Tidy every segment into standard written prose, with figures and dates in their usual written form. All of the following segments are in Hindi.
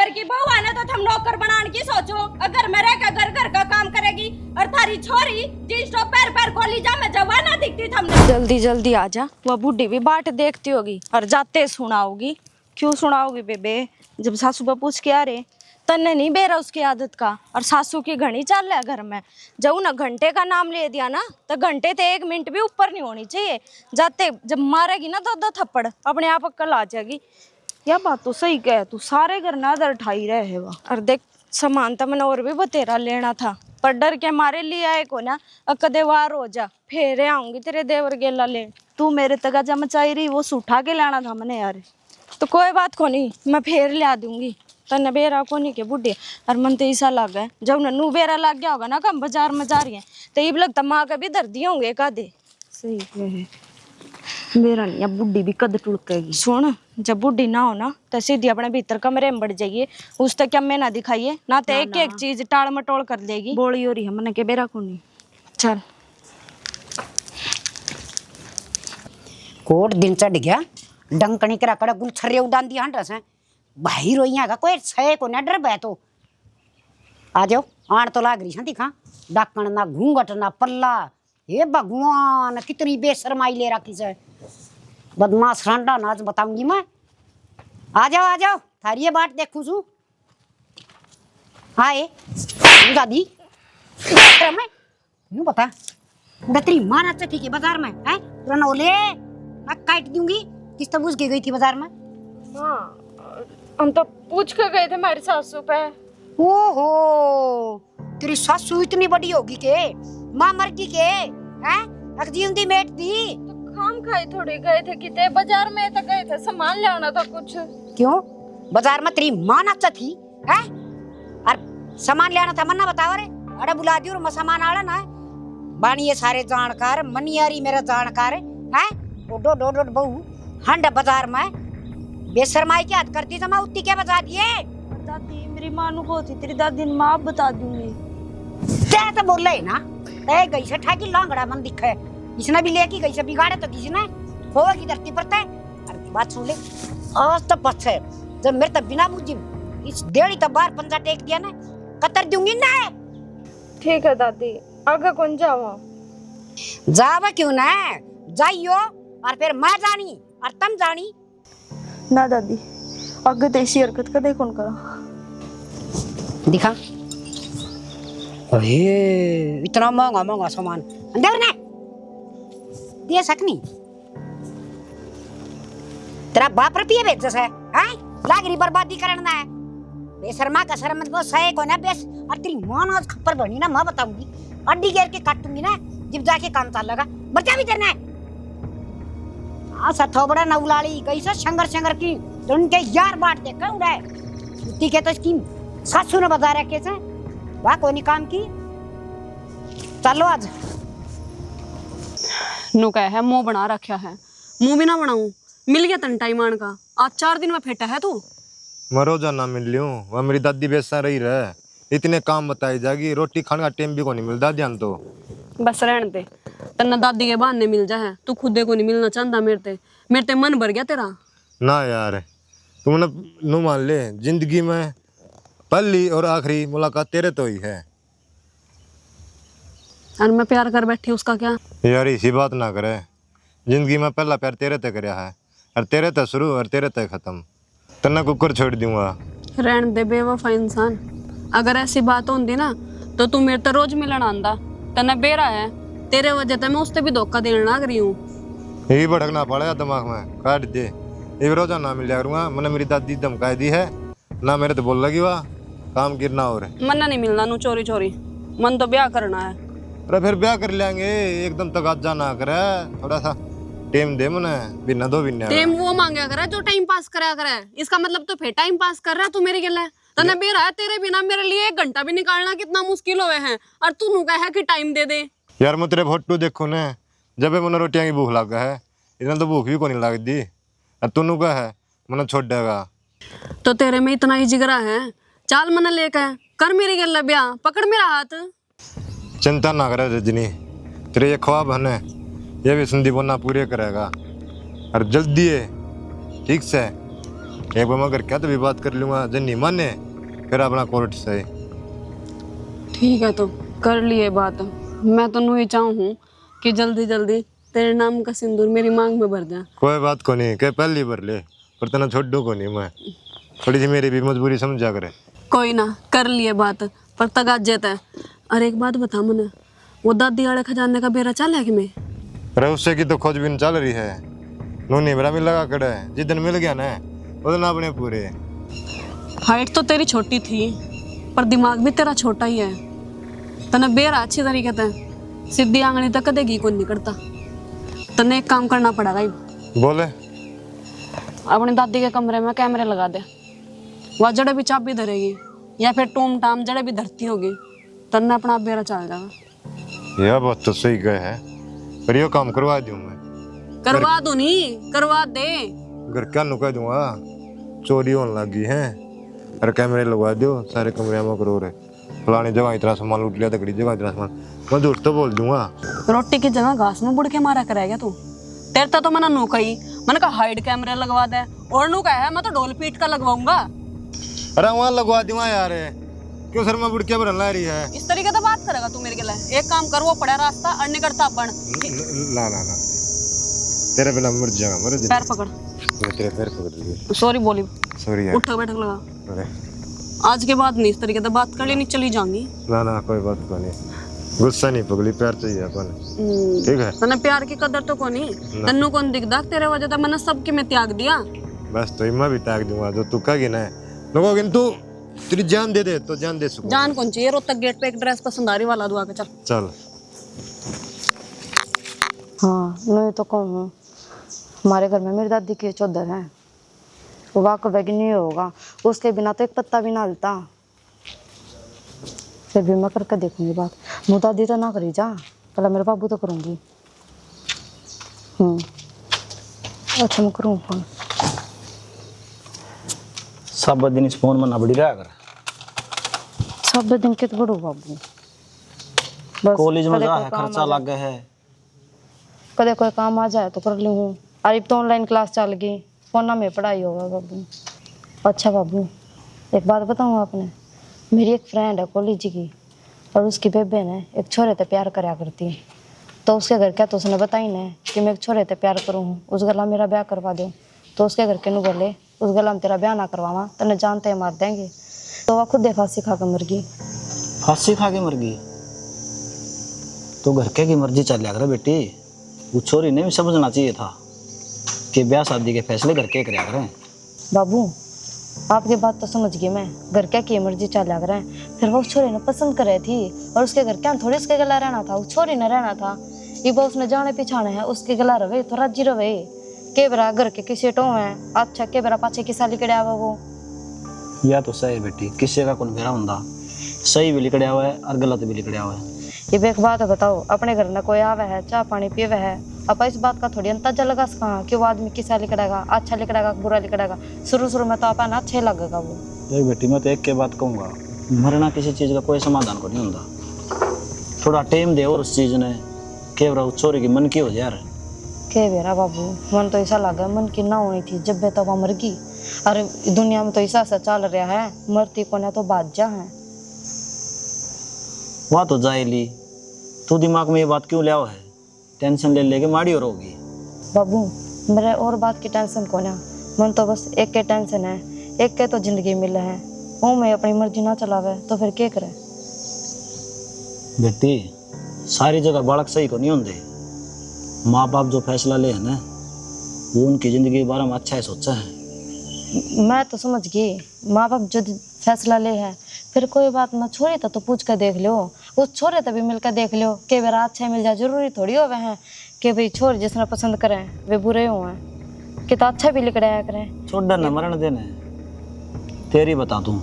घर की बहू आना तो थम नौकर बनाने की सोचो। अगर मैं रह घर घर का काम करेगी और थारी छोरी जींस टॉप पैर पैर खोली जा मैं जवान ना दिखती थमने। जल्दी जल्दी आ जा, वह बूढ़ी भी बाट देखती होगी और जाते सुनाओगी। क्यों सुनाओगी बेबे, जब सासू बा पूछ के आ रहे तन्ने नहीं बेरा उसकी आदत का। और सासू की घनी चाल है घर में, जब ना घंटे का नाम ले दिया ना तो घंटे ते 1 मिनट भी ऊपर नहीं होनी चाहिए। जाते जब मारेगी ना तो 2 थप्पड़ अपने आप अक्ल आ जाएगी। यह बात तो सही कह तू, सारे घर ना दर ठाई रहे है वह। और देख सामान तो मैंने और भी बतेरा लेना था पर डर के मारे लिए आए को ना कदे वार हो जा फेरे आऊंगी तेरे देवर गेला ले। तू मेरे तक जब मचाई रही वो सूठा के लाना था मैंने यार। तो कोई बात को नहीं, मैं फेर ला दूंगी तन्ने बेरा को नहीं के बुढ़े। और मन तो ऐसा लग गया जब नन्नू बेरा लग गया होगा ना कम बाजार में जा रही है तो ये लगता माँ का भी दर्दी होंगे कादे। सही है मेरा नहीं, अब बुढ़ी भी कद टुड़केगी। सुन जब बुढ़ी ना हो ना तो सीधी अपने भीतर कमरे में बढ़ जाइए, उस तक क्या ना दिखाइए ना तो एक एक चीज टाल मटोल कर देगी। बोली हो रही है मैंने के बेरा को नहीं। चल कोट दिन चढ़ गया डंकनी करा कड़ा गुल छर्रे उड़ान दिया हंड्रस है भाई रोइया का कोई सहे को ना डर बे तो आ जाओ आण तो लाग रही है दिखा डाकण ना घूंघट ना पल्ला। हे भगवान कितनी बेशरमाई ले रखी से बदमाश रांडा नाच बताऊंगी मैं। आ जाओ थारी ये बाट देखू छू। हाय दादी मैं यूं बता तेरी माँ नाच थी बाजार में है रनौले मैं काट दूंगी किस तरह पूछ के गई थी बाजार में। हाँ हम तो पूछ के गए थे हमारी सासू पे। ओहो तेरी सासू इतनी बड़ी होगी के माँ मर गई के हैं अगजींदी मेट थी तो खाम खाई थोड़ी गए थे किते बाजार में तो गए थे सामान ले आना था कुछ। क्यों बाजार में तेरी माँ नाचा थी है और सामान ले आना था मन्ना बताओ रे अरे बुला दियो मैं सामान आड़ा ना बानी ये सारे जानकार मनियारी मेरा जानकार है डो डो डो बहू हंड बाजार में बेशरमाई की हद करती जमा उतनी क्या बता दिए। दादी मेरी माँ नु को थी तेरी दादी ने माँ बता दूंगी। क्या तो बोल रहे ना तय गई से ठाकी लांगड़ा मन दिखे इसने भी लेके गई से बिगाड़े तो किसी ने खोए की धरती पर तय। अरे बात सुन ले आज तो बस है जब मेरे तब बिना बुझी इस डेढ़ी तो बार पंजा टेक दिया ना कतर दूंगी ना। ठीक है दादी आगे कौन जावा जावा क्यों ना जाइयो और फिर मैं जानी और तुम जानी ना दादी आगे तो ऐसी हरकत का देखो करा दिखा। अरे इतना महंगा महंगा सामान अंदर ना दे सकनी तेरा बाप रुपये बेच जैसे हैं लागरी बर्बादी करना है बेशर्मा का शर्म को सहे को ना बेस और तेरी मां आज खप्पर बनी ना मैं बताऊंगी अड्डी घेर के काटूंगी ना जब जाके काम चल लगा बच्चा भी करना है। आ सथोबड़ा नौलाली कैसे शंगर की तो उनके यार बांट दे कर उड़ाए इतनी के तो इसकी सासू ने बता रहा कैसे वाह कोई नहीं काम की चलो आज नु कह है मुंह बना रखा है मुंह भी ना बनाऊं मिल गया तन टाइम आन का आज 4 दिन में फेटा है तू। मैं रोजाना मिल लियो वह मेरी दादी बेसा रही रहे इतने काम बताई जाएगी रोटी खाने का टाइम भी को नहीं मिलता ध्यान तो बस रहने दे तन्ना दादी के बहाने मिल जा है तू खुदे को नहीं मिलना चाहता मेरे ते मन भर गया तेरा ना यार तुमने नु मान ले जिंदगी में पहली और आखिरी मुलाकात तेरे तो ही है और मैं प्यार कर बैठी उसका क्या यार इसी बात ना करे जिंदगी में पहला प्यार तेरे ते करया है और तेरे ते शुरू और तेरे ते खत्म तना कुकर छोड़ दूंगा। रहने दे बेवफा इंसान अगर ऐसी बात होती ना तो तू मेरे ते रोज मिलन आंदा तन्ने बेरा है तेरे वजह से मैं उससे भी धोखा देने लग रही हूँ। यही भड़कना पड़ेगा दिमाग में काट दे ये रोजाना मिल करूँगा मैंने मेरी दादी धमकाई दी है ना मेरे तो बोल लगी वाह काम गिरना और मन्ना नहीं मिलना नू चोरी चोरी मन तो ब्याह करना है। अरे फिर ब्याह कर लेंगे एकदम तक आज जाना करे थोड़ा सा टाइम दे मने बिना दो बिना टाइम वो मांगा करे जो टाइम पास करा करे इसका मतलब तो फिर टाइम पास कर रहा तू मेरे गले तने बेरा है तेरे बिना मेरे लिए 1 घंटा भी निकालना कितना मुश्किल हुए हैं और तू नु कहे कि टाइम दे दे। यार मैं तेरे फोटो देखो ने जब मैंने रोटियां की भूख लगा है इतना तो भूख भी को नहीं लगती और तू नु कहे मैंने छोड़ देगा तो तेरे में इतना ही जिगरा है चाल मना लेके कर मेरी गले ब्याह पकड़ मेरा हाथ। चिंता ना करे रजनी तेरे ये ख्वाब है ना ये भी संदीप ना पूरे करेगा और जल्दी है ठीक से एक बार मैं घर क्या तो भी बात कर लूंगा, जब नहीं माने फिर अपना कोर्ट से। ठीक है तो कर लिए बात। मैं तो नहीं चाहूँ कि जल्दी जल्दी तेरे नाम का सिंदूर मेरी मांग में भर जाए। कोई बात को नहीं, कह पहली भर ले, पर तना छोड़ दो को नहीं मैं, थोड़ी सी मेरी भी मजबूरी समझा करे। कोई ना, कर लिए बात, पर तगाज जेता है। अरे एक बात बता मने, वो दादी वाले खजाने का बेरा चल है कि मैं? अरे उससे की तो खोजबीन चल रही है, नूनी बरा भी लगा कड़ा है, जिस दिन मिल गया ना उस दिन अपने पूरे। हाइट तो तेरी छोटी थी पर दिमाग भी तेरा छोटा ही है। तने बेरा अच्छी तरीके से सीधी आंगली तक कदेगी को नहीं करता। तने एक काम करना पड़ेगा ही। बोले अपनी दादी के कमरे में कैमरे लगा दे, वह जड़े भी चाबी धरेगी या फिर टूम टाम जड़े भी धरती होगी, तन्ने अपना बेरा चल जाएगा। यह बात तो सही कहे है, पर यो काम करवा दूं मैं। करवा दो नहीं, करवा दे। घर क्या नुका दूंगा, चोरी होने लगी है। अरे कैमरे लगवा दो सारे कमरे में, करो रे फलानी जगह इतना सामान लूट लिया, तकड़ी जगह इतना सामान, मैं झूठ तो बोल दूंगा। रोटी की जगह घास में बुड़ के मारा करेगा तू। तेरे तो मैंने नो कही, मैंने कहा हाइड कैमरे लगवा दे, और नु कहा है मैं तो ढोल पीट का लगवाऊंगा। अरे वहाँ लगवा दूंगा यार, क्यों सर मैं बुड़किया भरन ला रही है। इस तरीके से बात करेगा तू मेरे के लिए? एक काम कर, वो पड़ा रास्ता अड़ने करता बन। ना ना ना, तेरे बिना मर जाऊंगा, मर जा। पैर पकड़। मैं तेरे पैर पकड़ लिए। सॉरी बोली, सॉरी यार। उठक बैठक लगा। अरे आज के बाद नहीं इस तरीके से बात कर लेनी, चली जाऊंगी। ना ना कोई बात को नहीं, गुस्सा नहीं पगली, प्यार चाहिए अपन, ठीक है। तने प्यार की कदर तो कोनी, तन्नू कौन दिखदा? तेरे वजह से मैंने सबके में त्याग दिया। बस तो मैं भी त्याग दूंगा, जो तू कहेगी ना लोगों किंतु तेरी जान दे दे तो जान दे सकूं। जान कौन चाहिए? रोहतक गेट पे एक ड्रेस पसंद आ रही वाला दुआ के चल। चल। हाँ मैं तो कहूँ, हमारे घर में मेरी दादी की चौधर है, वो वाकई बैग नहीं होगा, उसके बिना तो एक पत्ता भी ना हिलता। फिर भी मैं करके देखूंगी बात। मुँह दादी तो ना करी जा, पहले मेरे बाबू तो करूँगी। अच्छा मैं करूँ फोन। सब दिन इस फोन में ना बड़ी रहा कर। सब दिन कित बड़ो बाबू, बस कॉलेज में कदे जा कोई है, काम खर्चा आ जाए- लग गया है। कदे कोई काम आ जाए तो कर लूँ। अरे तो ऑनलाइन क्लास चल गई, फोन में पढ़ाई होगा बाबू। अच्छा बाबू एक बात बताऊँ आपने, मेरी एक फ्रेंड है कॉलेज की, और उसकी बेबे ने एक छोरे से प्यार कराया करती है, तो उसके घर क्या तो उसने बताई ना कि मैं एक छोरे से प्यार करूँ, उस गला मेरा ब्याह करवा दो। तो उसके घर के नु बोले उस गला में तेरा ब्याह ना करवावा तने जानते हैं मार देंगे। तो वह खुद फांसी खा कर मर गई। फांसी खा के मर गई? तो घर के की मर्जी चल कर बेटी, वो छोरी ने भी समझना चाहिए था कि ब्याह शादी के फैसले घर के कराया करें। बाबू आपकी बात तो समझ गई मैं, घर क्या की मर्जी चला कर रहे, फिर वो उस छोरी ने पसंद करे थी, और उसके घर क्या थोड़ी उसके गला रहना था, उस छोरी ने रहना था। ये वो उसने जाने पिछाने है, उसके गला रवे तो राजी रवे। के बरा घर के किसी टो है, अच्छा के बरा पाछे की साली कड़िया हुआ वो। या तो सही बेटी, किसी का कौन मेरा बंदा सही भी लिखड़िया हुआ है और गलत भी लिखड़िया हुआ है। ये भी एक बात बताओ, अपने घर में कोई आवे है, चाय पानी पीवे है, अब इस बात का थोड़ी अंदाजा लगा सका कि वो आदमी किसा लिखड़ेगा, अच्छा लिखड़ेगा बुरा लिखड़ेगा। शुरू में तो आप ना अच्छे लगेगा वो। देख बेटी, मैं तो एक के बात कहूँगा, मरना किसी चीज़ का कोई समाधान को नहीं होता। थोड़ा टाइम दे और उस चीज़ ने के उस छोरी की मन की हो जाए यार। के बेरा बाबू मन तो ऐसा लगा मन की ना होनी थी, जब बेटा वह मर गई। अरे दुनिया में तो ऐसा सा चल रहा है, मरती को ना तो बादशाह है। वहाँ तो जाए ली, तू दिमाग में ये बात क्यों लिया हुआ है? टेंशन ले लेके माड़ी और होगी। बाबू मेरे और बात की टेंशन को ना, मन तो बस एक के टेंशन है, एक के तो जिंदगी मिले है, वो मैं अपनी मर्जी ना चलावे तो फिर क्या करे। बेटी सारी जगह बालक सही को नहीं होंगे। माँ बाप जो फैसला ले है ना, वो उनकी जिंदगी के बारे में अच्छा ही सोचा है। मैं तो समझ गई, माँ बाप जो फैसला ले है, फिर कोई बात ना छोरी तो पूछ कर देख लो, उस छोरे तो भी मिलकर देख लो कि वे अच्छा मिल जाए। जरूरी थोड़ी हो है कि भाई छोर जिसने पसंद करें वे बुरे हुए हैं, कि तो अच्छा भी लिखड़ाया करें। छोड़ न मरण देने, तेरी बता दूं,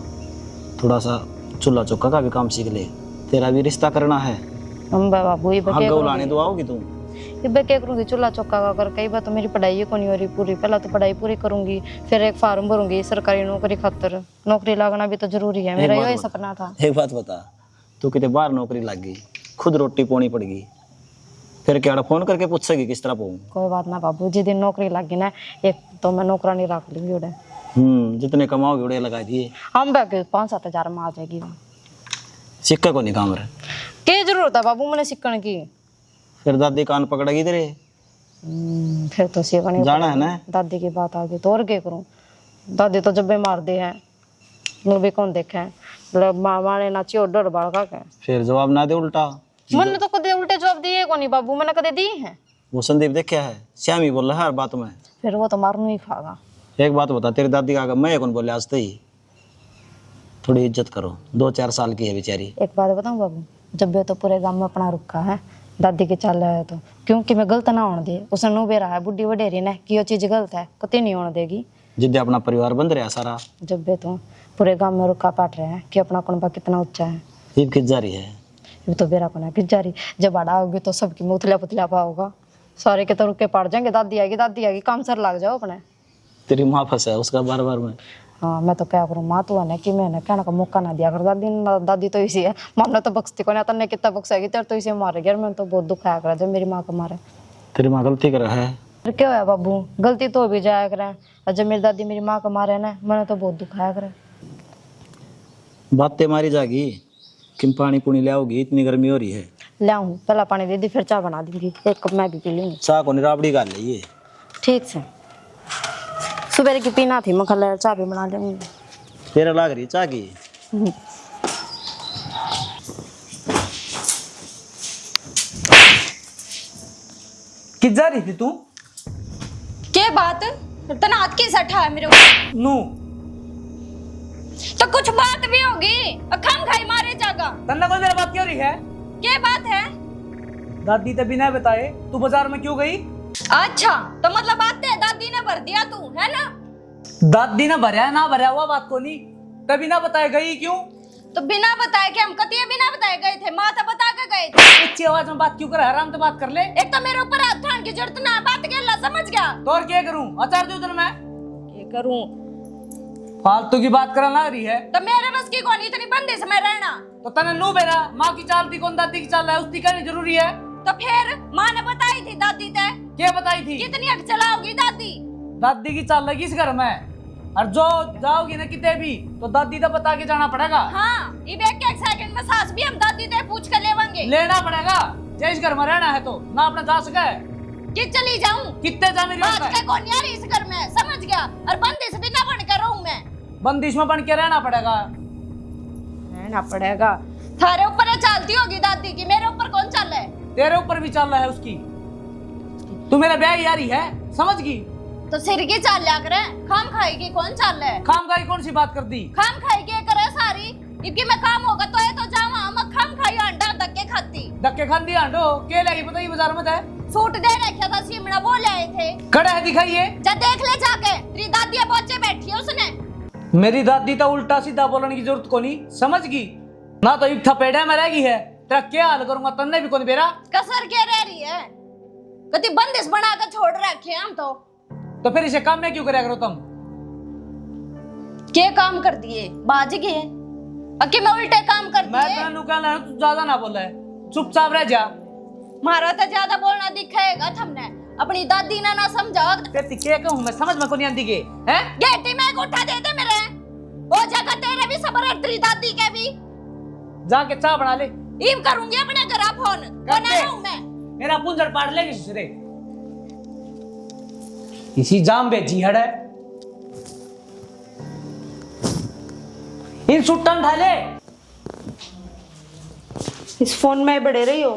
थोड़ा सा चूल्हा चौका का भी काम सीख ले, तेरा भी रिश्ता करना है। हम बाबू ये लाने तो आओगी तुम। ये क्या करूँगी, चूल्हा चौका का कर। कई बार तो मेरी पढ़ाई को नहीं हो रही पूरी, पहला तो पढ़ाई पूरी करूंगी, फिर एक फार्म भरूंगी सरकारी नौकरी खातर। नौकरी लगना भी तो जरूरी है, मेरा यही सपना था। एक बात बता, तू कितने बार नौकरी लग गई, खुद रोटी पोनी पड़ गई, फिर क्या फोन करके पूछेगी किस तरह पाऊँ? कोई बात ना बाबू, जिस दिन नौकरी लग गई ना, एक तो मैं नौकरानी रख लूंगी उड़े। जितने कमाओगे उड़े लगा दिए। हम बैग 5-7 हजार में आ जाएगी वो। सिक्का को नहीं काम रहे। क्या जरूरत है बाबू मैंने सीखने की? फिर दादी कान पकड़ेगी तेरे। फिर तो सीखने जाना है ना। दादी की बात आ गई तो और क्या करूं? दादी तो जब भी मार दे है मुझे भी कौन देखे है मामा ने नाची और डर बाड़का के। फिर जवाब ना दे उल्टा। मैंने तो कदे उल्टे जवाब दिए को नहीं बाबू, मैंने कदे दिए हैं? वो संदीप देख क्या है, श्याम ही बोल रहा है हर बात में। फिर वो तो मारनू ही खागा। एक बात बता, तेरी दादी का मैं कौन बोले आज ही? थोड़ी इज्जत करो, 2-4 साल की है बेचारी। एक बात बताऊं बाबू, जब भी तो पूरे गांव में अपना रुखा है दादी के चल रहा है तो क्योंकि मैं गलत ना होने दे। उसने नु बेरा है बुढ़ी वडेरी ने कि ये चीज गलत है कति नहीं होने देगी। जिद्दे अपना परिवार बंद रहा सारा। जब भी तो पूरे गांव में रुखा पाट रहे हैं कि अपना कुनबा कितना ऊंचा है। ये किस जा रही है? ये तो बेरा कोना किस जा रही। जब बड़ा होगी तो सबकी मुथला पुतला पाओगा, सारे के तो रुके पाट जाएंगे। दादी आएगी काम सर लग जाओ अपने। तेरी माँ फंसा है उसका बार बार में। हाँ मैं तो क्या करूँ, माँ तो है कि मैंने कहने का मौका ना दिया कर। दादी तो इसी है, मामला तो बख्शती को नहीं तन्ने कितना बख्शेगी तेरे तो इसे मारे गया। मैं तो बहुत दुख आया करा जब मेरी माँ को मारे। तेरी माँ गलती कर रहा है। फिर क्या है बाबू, गलती तो भी जाया करे और जब मेरी दादी मेरी माँ को मारे ना मैंने तो बहुत दुख आया करे। बातें मारी जागी कि पानी पुनी ले आओगी, इतनी गर्मी हो रही है। ले आऊँ पहला पानी दे दी फिर चाय बना दूंगी, एक कप मैं भी पी लूंगी। चाह को निराबड़ी गाल ले ये। ठीक से सुबह की पीना थी मैं कल चाय भी बना लूंगी। तेरा लाग रही चाह की। किस जा रही थी तू? क्या बात तना हाथ की सठा है मेरे ऊपर? नू तो कुछ बात भी होगी, अखम खाई मारे जागा। तन्ना कोई मेरी बात क्यों रही है? क्या बात है? दादी तो बिना बताए तू बाजार में क्यों गई? अच्छा तो मतलब बात है दादी ने भर दिया तू है ना? दादी ने भरया ना भरया हुआ बात को नहीं, तभी ना बताए गई क्यों? तो बिना बताए कि हम कतिये बिना बताए गए थे, माँ तो बता के गए थे। अच्छी आवाज में बात क्यों कर, आराम से बात कर ले। एक तो मेरे ऊपर हाथ ठान की जरूरत ना, बात के ला समझ गया। तो और क्या करूं, अचार दूं तेरे मैं? ये करूं फालतू की बात करना लग रही है। तो मेरे बस की कौन इतनी बंदिश में रहना। तो तने नू बेरा माँ की चाल थी कौन दादी की चाल है उसकी कहनी जरूरी है। तो फिर माँ ने बताई थी दादी ते क्या बताई थी? कितनी हक चलाओगी दादी? दादी की चाल लगी इस घर में, और जो जाओगी ना कितने भी तो दादी तो बता के जाना पड़ेगा। हाँ ये एक सेकंड में सास भी हम दादी ते पूछ कर लेवांगे। लेना पड़ेगा, जय इस घर में रहना है तो ना अपना जा सके कि चली जाऊं कितने जा मेरी बात के कौन यार इस घर में समझ गया। और बंदिश भी ना बन कर रहूं मैं, बंदिश में बन के रहना पड़ेगा। रहना पड़ेगा। थारे ऊपर चलती होगी दादी की, मेरे ऊपर कौन चल है? तेरे ऊपर भी चल रहा है उसकी। तू मेरा ब्याह यारी है समझ गई? तो सिर की चाल लिया करे, खाम खाएगी कौन चाल है? खाम खाई कौन सी बात कर दी? खाम खाएगी करे सारी इनकी मैं काम होगा तो ये तो जावा मैं खाम खाई अंडा धक्के खाती। धक्के खाती आंडो के लगी पता ही बाजार में थे। सूट दे रखा था सिमड़ा वो ले आए थे। खड़ा है दिखाइए। जा देख ले जाके तेरी दादी बच्चे बैठी है उसने। मेरी दादी तो उल्टा सीधा बोलने की जरूरत को नहीं समझ गई ना, तो एक थपेड़े में रह गई है। तेरा क्या हाल करूंगा तन्ने भी कौन बेरा। कसर क्या रह रही है, कति बंदिश बना कर छोड़ रखे हम तो फिर इसे काम में क्यों करे करो तुम? क्या काम कर दिए बाज गए अके मैं उल्टे काम कर मैं दिए। तेरा कहना तू ज्यादा ना बोल है, चुपचाप रह जा। मारा तो ज्यादा बोलना दिखाएगा तुमने, अपनी दादी ने ना समझा। तेरी क्या कहूं मैं समझ में को नहीं आती के हैं? गेटी में उठा दे दे मेरे वो जगह तेरे भी सबर है तेरी दादी के भी। जाके चाय बना ले। इम करूंगी अपने घर फोन बना रहा हूं मैं। मेरा पुंजड़ पाड़ लेगी दूसरे इसी जाम बेची हड़ है। इन सुट्टन ढाले इस फोन में बड़े रही हो,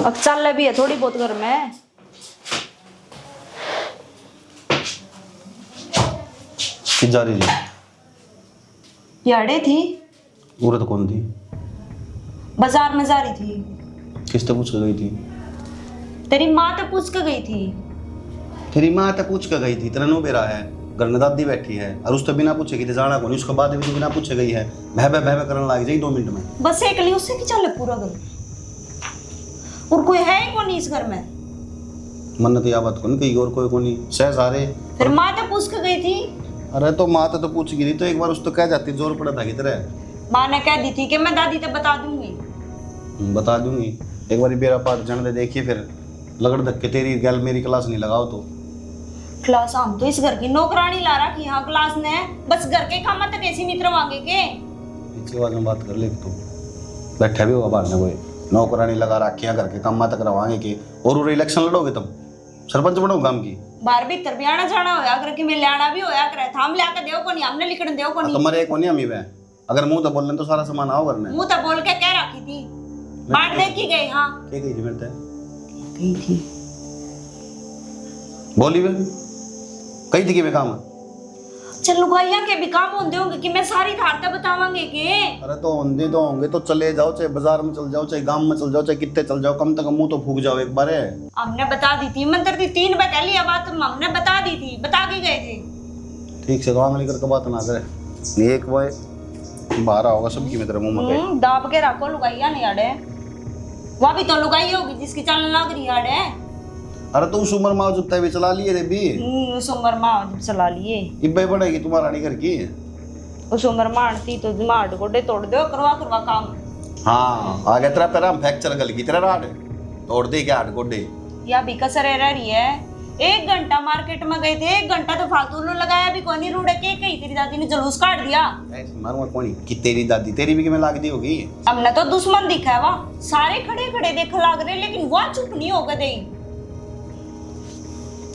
अब चल भी है थोड़ी बहुत घर में। किस जा रही थी? याड़े थी, औरत कौन थी? बाजार में जा रही थी। किससे पूछ के गई थी? तेरी माँ तो पूछ के गई थी। तेरी माँ तो पूछ के गई थी, तेरा नो बेरा है, घर में दादी बैठी है और उस तो बिना पूछे गई थी जाना को नहीं, उसके बाद भी तो बिना पूछे गई है। भय करने लग जाएगी 2 मिनट में। बस एक ली उससे की चल पूरा घर, और कोई है ही कौन इस घर में। मन्नत या बात कौन कही और कोई कोनी सह सारे। फिर माँ तो पूछ के गई थी। अरे तो माँ तो पूछ गई थी तो एक बार उस तो कह जाती, जोर पड़ा था कि तरह। माँ ने कह दी थी कि मैं दादी तो बता दूंगी। बता दूंगी, एक बार बेरा पार जाने दे, देखिए फिर लगड़ धक्के तेरी गैल मेरी क्लास नहीं लगाओ तो। क्लास हम तो इस घर की नौकरानी ला रखी हाँ क्लास ने बस घर के काम तक ऐसी मित्र मांगे के पीछे आवाज में बात कर ले तू बैठे भी होगा बाहर में कोई नौकरानी लगा रखी है घर के काम तक करवाएंगे के और इलेक्शन लड़ोगे तुम सरपंच बनोगे काम की बाहर भीतर भी आना जाना होया अगर कि मैं लाना भी होया करे थाम ला के देव को नहीं हमने लिखण देव को नहीं तुम्हारे एक होनी अमी वे अगर मुंह तो बोल लें तो सारा सामान आओ करने मुंह तो बोल के कह रखी थी बांट दे की गई हाँ क्या कही थी मेरे ते गई थी बोली वे कही थी कि मैं काम चल लुगाइया के भी काम होंगे होंगे कि मैं सारी धारता बतावांगे के अरे तो होंगे तो चले जाओ चाहे बाजार में चल जाओ चाहे गांव में चल जाओ चाहे कितने चल जाओ कम तक मुंह तो फूक जाओ एक बार हमने बता दी थी मंदिर थी 3 बार कह लिया बात हमने बता दी थी बता के गए थे ठीक से आंगली करके बात ना करे एक बार बाहर होगा सबकी में तेरे मुंह में दाब के रखो लुगाइया नहीं आड़े वहाँ भी तो लुगाई होगी जिसकी चलने लग रही आड़े अरे तू उमर माँ जुत्ता भी चला लिए रे भी उस उम्र माँ जब चला लिए इब्बे पड़ेगी तुम्हारा नहीं घर की उस उम्र मारती तो दिमाग गोडे तोड़ दो करवा करवा काम हाँ आगे तेरा पैरा फ्रैक्चर गल की तेरा राड तोड़ दे क्या हाथ गोडे या भी कसरे रह रही है 1 घंटा मार्केट में गए थे 1 घंटा तो फालतू लो लगाया भी कोनी रूड़े के कही तेरी दादी ने जुलूस काट दिया मारूंगा कौन कि तेरी दादी तेरी भी किमें लाग दी होगी हमने तो दुश्मन दिखा है वहाँ सारे खड़े खड़े देख लाग रहे लेकिन वह चुप नहीं होगा दे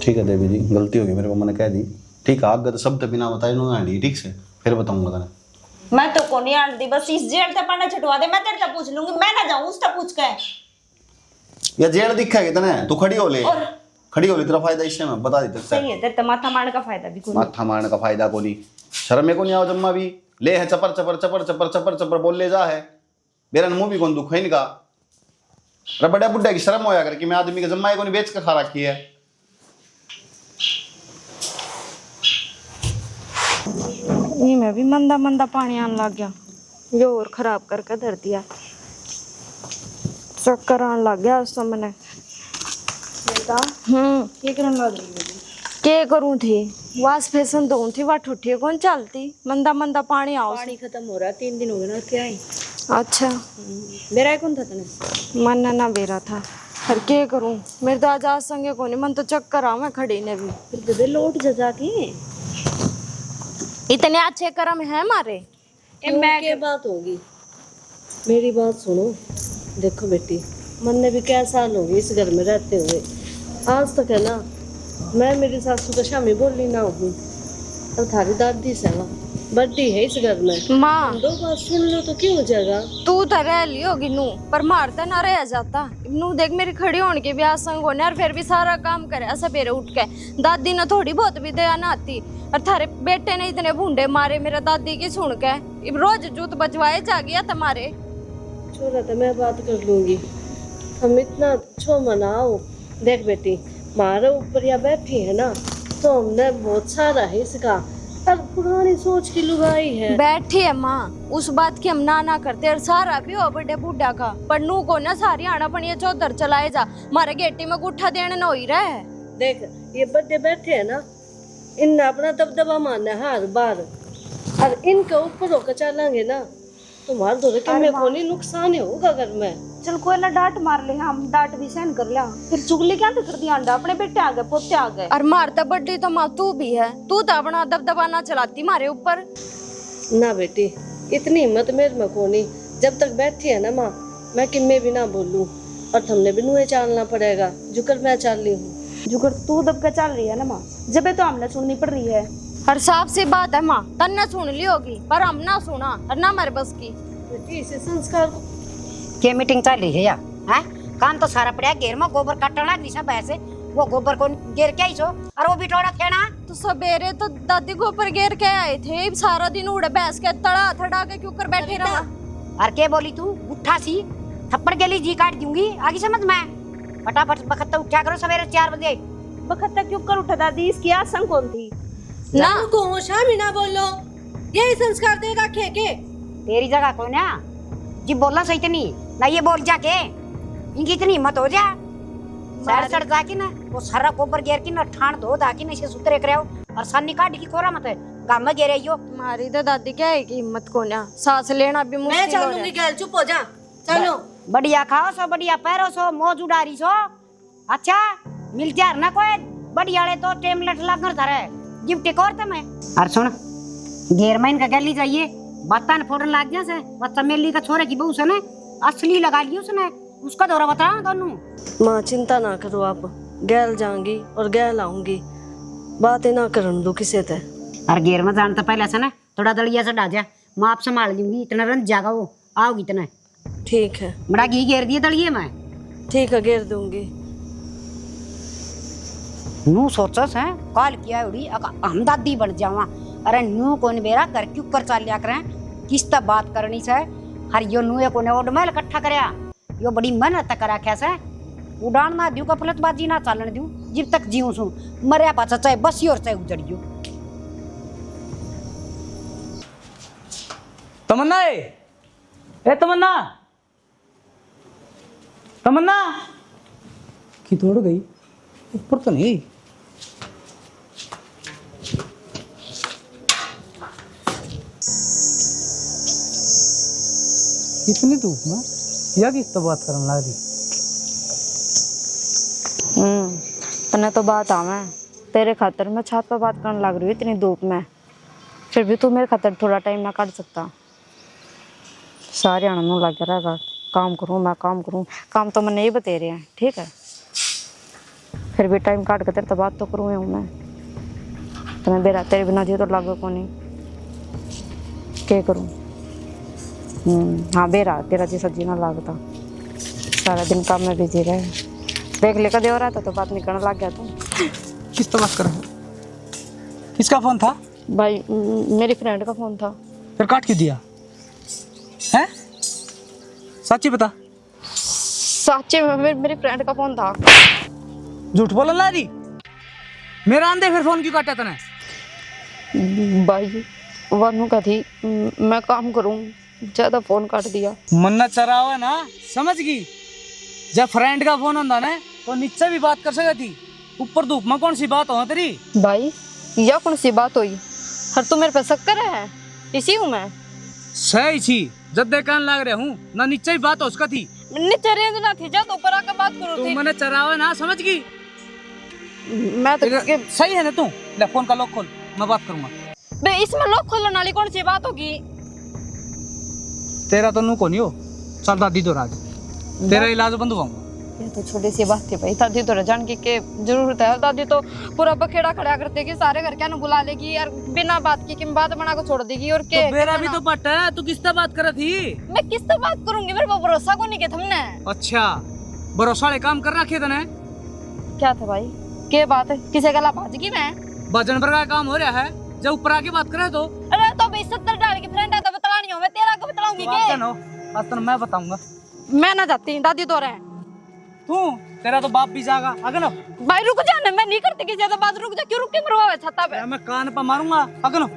ठीक है देवी जी गलती होगी मेरे को मैंने कह दी ठीक है आगे तो सब तो बिना बताए नो आंटी ठीक से फिर बताऊंगा तेने मैं तो कोनी आंटी बस इस जेल से पाना छटवा दे मैं तेरे से पूछ लूंगी मैं ना जाऊं उससे पूछ के या जेल दिखेगी तने तू खड़ी हो ले और खड़ी हो ले तेरा फायदा इससे मैं बता दी सही है तेरे माथा मारने का फायदा भी कोई माथा मारने का फायदा को नहीं शर्म में को नहीं आओ जम्मा भी ले है चपर चपर चपर चपर चपर चपर बोल ले जा है मेरा मुंह भी कौन दुख है इनका अरे बड़े बुड्ढे की शर्म होया कर कि मैं आदमी के जम्मा को नहीं बेच कर खा रखी है ये मैं भी मंदा मंदा पानी आने लग गया ये और खराब करके धर दिया चक्कर आने लग गया उस तो मैंने ये करने लग रही है के करूँ थी वास फैशन दूँ थी वह ठुठी कौन चलती मंदा मंदा पानी आओ पानी खत्म हो रहा 3 दिन हो गए ना क्या है अच्छा मेरा कौन था तने मन ना बेरा था फिर के करूँ मेरे तो आज संगे को नहीं मन तो चक्कर आ मैं खड़ी ने भी फिर दे लौट जा के इतने अच्छे कर्म है हमारे मैं क्या बात होगी मेरी बात सुनो देखो बेटी मन ने भी क्या साल हो गए इस घर में रहते हुए आज तक है ना मैं मेरी सासू का शामी बोली ना होगी और थारी दादी से ना बड्डी है इस घर में माँ 2 बात सुन लो तो क्यों हो जाएगा तू तो रह ली होगी नू पर मारता ना रह जाता नू देख मेरी खड़ी होने के भी आसंग होने और फिर भी सारा काम करे सवेरे उठ के दादी ने थोड़ी बहुत भी दया ना आती और थारे बेटे ने इतने भूंडे मारे मेरा दादी की सुन के रोज जूत बजवाए जा गया तुम्हारे छोरा तो मैं बात कर लूंगी हम इतना छो मनाओ देख बेटी मारे ऊपर या बैठी है ना तो हमने बहुत सारा है इसका और पुरानी सोच की लुगाई है बैठी है माँ उस बात की हम ना करते और सारा भी हो बड़े बूढ़ा का पर नू को ना सारी आना पड़ी चौधर चलाए जा मारे गेटी में गुठा देने न हो ही रहे देख ये बड़े बैठे है ना इन अपना दबदबा मारना है हर बार और इनके ऊपर होकर चलेंगे ना तुम्हारे दो के में कोई नुकसान होगा घर में चल कोई ना डांट मार ले हम डांट भी सहन कर लिया फिर चुगली क्या कर दिया अंडा अपने बेटे आ गए पोते आ गए और मारता बड्डी तो माँ तू भी है तू तो अपना दबदबा ना चलाती मारे ऊपर ना बेटी इतनी हिम्मत मेरे में को नहीं जब तक बैठी है ना माँ मैं किन्ने भी ना बोलूं और तुमने भी नुए चालना पड़ेगा जुकर मैं चाल रही हूँ जुकर तू दब के चल रही है ना माँ जब तो हमने सुननी पड़ रही है हर साफ सी बात है माँ तन्ने सुन ली होगी पर हम ना सुना और ना हमारे बस की बेटी इसे संस्कार के मीटिंग चल रही है या हैं काम तो सारा पड़ा घेर में गोबर काटना नहीं सब ऐसे वो गोबर को घेर के आई सो और वो बिटोड़ा थे ना तो सवेरे तो दादी को ऊपर घेर के आए थे सारा दिन उड़े बैस के तड़ा थड़ा के क्यों कर बैठे रहा और के बोली तू उठा सी थप्पड़ के लिए जी काट दूंगी आगे समझ में फटाफट बखत उठा करो सवेरे 4 बजे बखत क्यों कर उठा दादी इसकी आसन कौन थी ना को शामी ना बोलो यही संस्कार दे रखे के तेरी जगह को ना जी बोलना सही तो नहीं ना ये बोल जाके इनकी इतनी हिम्मत हो जा सर चढ़ जाके ना वो सारा गोबर घेर की ना ठाण धो दाकी ना सुतरे करे और सन्नी काट की कोरा मत गाम में घेरे यो हमारी तो दादी क्या है कि हिम्मत को ना सांस लेना भी मुश्किल मैं चलूंगी गैल चुप हो जा चलो बढ़िया खाओ सो बढ़िया पैरो सो मौज उड़ारी सो अच्छा मिलते यार ना कोई बड़ी वाले तो टेमलेट लगन थारे गिफ्ट एक और तुम्हें। और सुन घेर में इनका गली जाइए बातान फोड़न लाग गया से वो चमेली का छोरे की बहू से ने असली लगा ली उसने उसका दौरा बता दोनों। माँ चिंता ना करो आप, गैल जाऊंगी और गैल आऊंगी, बातें ना करन दो किसी से। और घेर में जान तो पहले से ना थोड़ा दलिया से डाजा मैं आप संभाल लूंगी, इतना रन जागा वो आओगी इतना। ठीक है, बड़ा घी घेर दिए दलिए मैं। ठीक है, घेर दूंगी। नू सोचस है काल किया उड़ी हम दादी बन जावा। अरे नू कौन बेरा घर के ऊपर चाल लिया करें किस तक बात करनी से। हर यो नू को ने ओडमेल इकट्ठा करया यो बड़ी मेहनत करा कैसे उड़ान ना दियो कपलतबाजी ना चालन दियो जब तक जीऊं सु मरया पाछा चाहे बसी और चाहे उजड़ियो। तमन्ना ए तमन्ना तमन्ना की तोड़ गई ऊपर तो नहीं। इतनी धूप में या किस तो बात करने लग रही। तने तो बात आवे तेरे खातर मैं छत पर बात करने लग रही हूँ इतनी धूप में, फिर भी तू मेरे खातर थोड़ा टाइम ना काट सकता। सारे आनंद लग रहेगा काम करूँ मैं काम करूँ, काम तो मैंने नहीं बते रहे हैं ठीक है, फिर भी टाइम काट के तेरे तो बात तो करूँ हूँ मैं। तुम्हें बेरा तेरे बिना जी तो लागो को नहीं क्या करूँ। हाँ बेरा तेरा जी सब्जी ना लागता, सारा दिन काम में बिजी रहे। देख ले कदे हो रहा था तो बात नहीं करने लग गया तुम। किस तो बात कर रहे हो? किसका फोन था? भाई मेरी फ्रेंड का फोन था। फिर काट क्यों दिया है? सच्ची बता। सच्ची में मेरी फ्रेंड का फोन था। झूठ बोलने ला रही मेरा आंदे फिर फोन क्यों काटा तने? भाई वनु का थी मैं काम करूं ज्यादा फोन काट दिया। मन्ना चरा हुआ ना समझ गई। जब फ्रेंड का फोन होता ना तो नीचे भी बात कर सकती थी, ऊपर धूप में कौन सी बात हो तेरी? भाई यह कौन सी बात हुई? हर तू मेरे पे शक कर रहा है? इसी हूँ मैं सही छी जब देखने लग रहा हूँ ना नीचे भी बात हो उसका थी। नीचे रेंज ना थी जब ऊपर आकर बात करो तू थी। मैंने चरा हुआ ना समझ गई। मैं तो सही है ना तू ले फोन का लॉक खोल मैं बात करूंगा। बे इसमें लॉक खोलने वाली कौन सी बात होगी? तेरा तो नू को नहीं हो चल दादी तो राज तेरा इलाज बंद हुआ। ये तो छोटी सी बात थी भाई, दादी तो जान की के जरूरत है। दादी तो पूरा बखेड़ा खड़ा करते कि सारे घर क्या ना बुला लेगी और बिना बात की बात बना को छोड़ देगी। और के तो मेरा भी तो पट है तू किससे बात कर रही थी? मैं किससे बात करूंगी? मेरे को भरोसा को नहीं किया तुमने। अच्छा भरोसा वाले काम कर रखे तने। क्या था भाई क्या बात है? किसे गला बाज की मैं भजन पर का काम हो रहा है जब ऊपर आके बात करे तो। अरे तो भाई 70 डाल के फ्रेंड है तो बतलानी हो मैं तेरा को बतलाऊंगी के? आज तो मैं बताऊंगा। मैं ना जाती दादी तो रहे तू तेरा तो बाप भी जागा आगे ना। भाई रुक जा ना, मैं नहीं करती किसी ज्यादा बात। रुक जा क्यों रुक के मरवावे छत्ता पे? मैं कान पर मारूंगा आगे ना।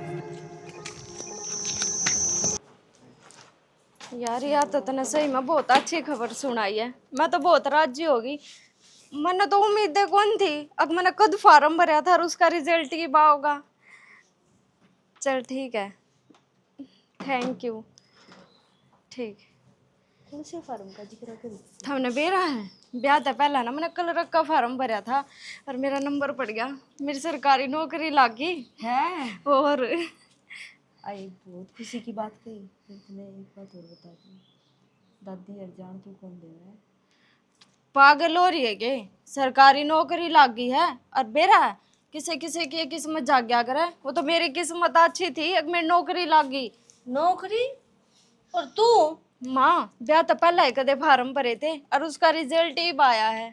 यार यार तो तने सही में बहुत अच्छी खबर सुनाई है, मैं तो बहुत राजी होगी। मैंने तो उम्मीदें कौन थी, अब मैंने खुद फार्म भरा था और उसका रिजल्ट ही बा होगा। चल ठीक है थैंक यू। ठीक कौन से फार्म का जिक्र करी? हमने बेरा है ब्याह था पहला ना मैंने कल रख का फार्म भरा था और मेरा नंबर पड़ गया, मेरी सरकारी नौकरी लग गई है और आई बहुत खुशी की बात कही। मैं एक बात और बता दूं, दादी यार जान तू कौन दे रहा है? पागल हो रही है के? सरकारी नौकरी लग गई है और बेरा है किसी किसी की किस्मत जाग गया करे। वो तो मेरी किस्मत अच्छी थी अब मेरी नौकरी लग गई। नौकरी? और तू? माँ ब्याह तो पहला ही कदे फार्म भरे थे और उसका रिजल्ट ही आया है।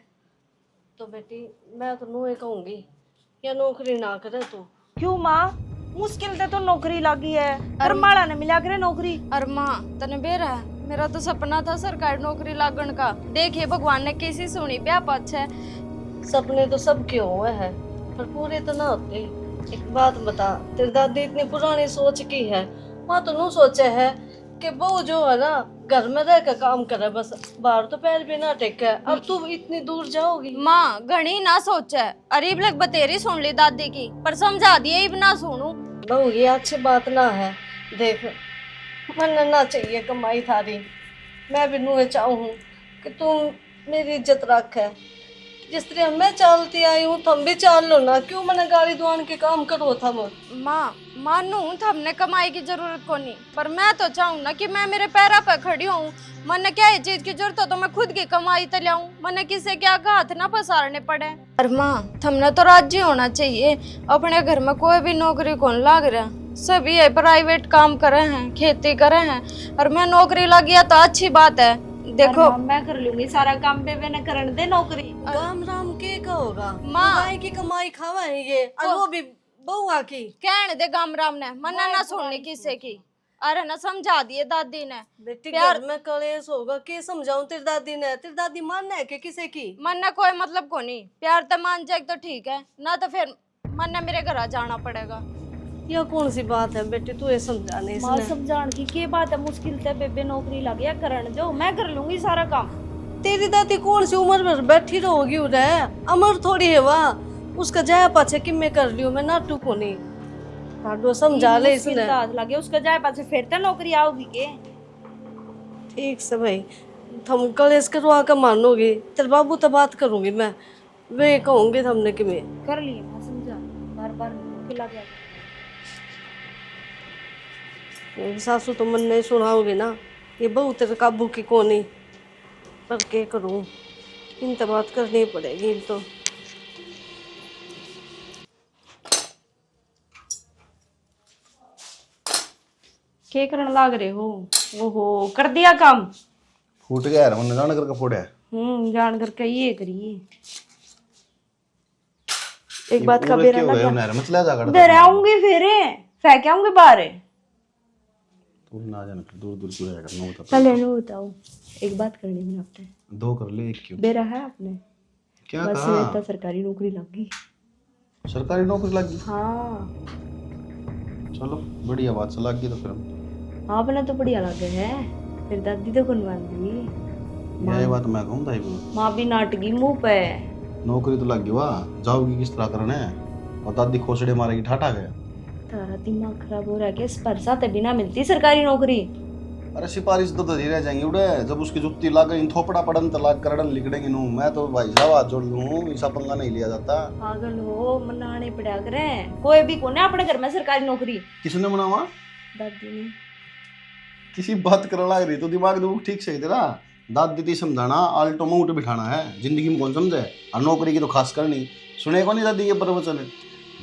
तो बेटी मैं तो नूहे कहूंगी या नौकरी ना करे तू। क्यों माँ? मुश्किल से तो नौकरी लगी है और माला ने मिला करे नौकरी। और माँ तने बेरा है मेरा तो सपना था सरकारी नौकरी लागण का, देखिए भगवान ने कैसी सुनी ब्याह पक्ष है। सपने तो सबके हुए हैं पर पूरे तो ना होते। एक बात बता, तेरी दादी इतनी पुरानी सोच की है, वहाँ तो नू सोचे है कि बहू जो है ना घर में रह कर काम करे बस, बाहर तो पैर भी ना टेके। अब तू इतनी दूर जाओगी? माँ घनी ना सोचे, अरीब लग बतेरी सुन ली दादी की पर समझा दिए इब ना सुनू। बहू ये अच्छी बात ना है। देख मन ना चाहिए कमाई थारी, मैं भी नूहे चाहूँ कि तू मेरी इज्जत रख है। जिस तरह मैं चलती आई हूँ तुम भी चल लो ना, क्यों मैंने गाड़ी दुआन के काम करो थम। माँ मानू हमने कमाई की जरूरत को नहीं, पर मैं तो चाहूँ ना कि मैं मेरे पैरों पर खड़ी हूँ। मैंने क्या ये चीज की जरूरत हो तो मैं खुद की कमाई तो लाऊं, मैंने किसी के आगे हाथ ना पसारने पड़े। पर माँ हमने तो राजी होना चाहिए, अपने घर में कोई भी नौकरी कौन लाग रहा, सभी है प्राइवेट काम करे हैं, खेती करे हैं, और मैं नौकरी लग गया तो अच्छी बात है। देखो मैं कर लूंगी सारा काम, बेबे ने करने दे नौकरी। राम राम के का होगा माँ गाय की कमाई खावाएंगे, और वो भी बउआ की। कहने दे गाम राम ने, मना ना सुनने किसी की। अरे ना समझा दिए दादी ने। बेटी प्यार- घर में कलेश होगा, के समझाऊं तेरी दादी ने? तेरी दादी मानना है कि किसी की? मन्ना कोई मतलब को नहीं, प्यार तो मान जाए तो ठीक है, ना तो फिर मन्ना मेरे घर आ जाना पड़ेगा। यह कौन सी बात है बेटी, तू ये समझा नहीं माँ इसने। समझान की क्या बात है, मुश्किल से बेबे नौकरी लग गया, करण दो मैं कर लूंगी सारा काम। तेरी दादी कौन सी उम्र में बैठी रहोगी उरे, अमर थोड़ी है वह, उसका जाया पाछे कि मैं कर लियो, मैं नाटू को नहीं। हाडो समझा ले इसने। लगे उसका जाए पास फिर तो नौकरी आओगी के। ठीक से भाई, तुम कलेश करवा कर मानोगे, तेरे बाबू तो बात करूंगी मैं, वे कहूंगे हमने कि मैं कर लिए मैं समझा, बार बार खिला गया। सासू तो मन नहीं सुनाओगे ना, ये बहू तेरे काबू की कौन नहीं, पर क्या करूं, इन तो बात करनी पड़ेगी तो। क्या करने लाग रहे हो? ओहो कर दिया काम। फूट गया यार, मैंने जान करके फूटा है। जान करके ये करिए। एक बात का पूरे बेरा क्यों गए लगा, उन्हें मत ले जा कर डराऊंगी फिर फेंक आऊंगी बाहर। तू ना जाना, दूर दूर क्यों जाएगा, नो बता। पहले नो बताओ, एक बात करनी है आपने। दो कर ले, एक क्यों? बेरा है आपने, क्या बस कहा? तो सरकारी नौकरी लग गई। सरकारी नौकरी लग गई? हाँ चलो बढ़िया बात से लग गई तो फिर आपने तो बढ़िया लगे है, फिर दादी तो कौन मान दी। यही बात मैं कहूँ भाई को, माँ भी नाटकी मुंह पे। नौकरी तो लग गई वाह, जाओगी किस तरह करने, और दादी खोसड़े मारेगी ठाठा गया। तारा दिमाग खराब हो रहा है क्या? स्पर्शा तभी ना मिलती सरकारी नौकरी। अरे सिपारिश तो रह जाएंगे उड़े, जब उसकी जुत्ती लाग गई थोपड़ा पड़न तो लाग करड़न लिखड़ेंगे नू। मैं तो भाई साहब हाथ जोड़ लूँ, ऐसा पंगा नहीं लिया जाता। पागल हो, मनाने पड़ा करे, कोई भी को ना अपने घर में सरकारी नौकरी। किसने मनावा? दादी ने। किसी बात करने लग रही तो दिमाग दो ठीक से तेरा। दादी दी समझाना, आल्टो में उठ बिठाना है, जिंदगी में कौन समझे, और नौकरी की तो खास करनी। सुने को नहीं दादी के प्रवचन?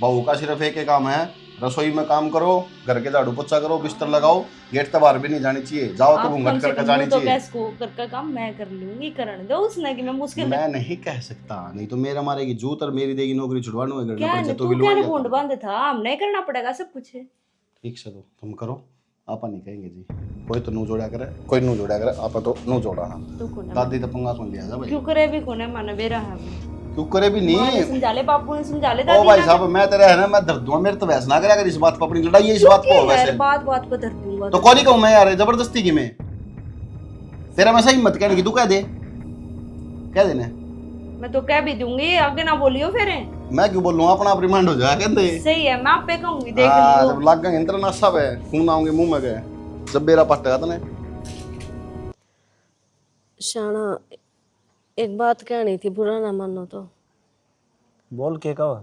बहू का सिर्फ एक ही काम है, रसोई में काम करो, घर के झाड़ू पोछा करो, बिस्तर लगाओ, गेट तो बाहर भी नहीं जानी चाहिए, जाओ तो घूंघट करके जानी तो चाहिए। कैसे को करके काम मैं कर लूंगी, करने दो उसने कि मैं मुश्किल मैं नहीं कह सकता, नहीं तो मेरा मारेगी जूत और मेरी देगी नौकरी छुड़वाने में क्या करना है, तो तू भी क्या लुआ ढूंढ बंद था, हम नहीं करना पड़ेगा सब कुछ। ठीक से तो तुम करो, आपा नहीं कहेंगे जी, कोई तो नू जोड़ा करे, कोई नू जोड़ा करे, आपा तो नू जोड़ा। हाँ तू को ना दादी तो पंगा सुन लिया जा भाई, क्यों करे भी को ना माने बेरा है। क्यों करे भी माँ ने नहीं। समझा ले, बापू ने समझा ले, ओ दादी भाई ने। साहब मैं तेरा है ना, मैं दर्द दूंगा, मेरे तो वैसे ना करे अगर इस बात पर अपनी लड़ाई है, इस बात को यार वैसे बात बात पर धर दूंगा तो कौन ही कहूँ मैं यार, जबरदस्ती की मैं तेरा में सही मत कहने की, तू कह दे, कह देने। मैं तो कह भी दूंगी, आगे ना बोलियो फिर। मैं क्यों बोलूँ, अपना आप रिमांड हो जाए कहते। सही है, मैं आप पे कहूंगी, देख हाँ, लियो। जब लग गए इंटर नशा पे खून आऊंगे मुंह में गए, जब बेरा पट्टेगा तने। शाना एक बात कहनी थी, बुरा ना मानो तो। बोल के कहो।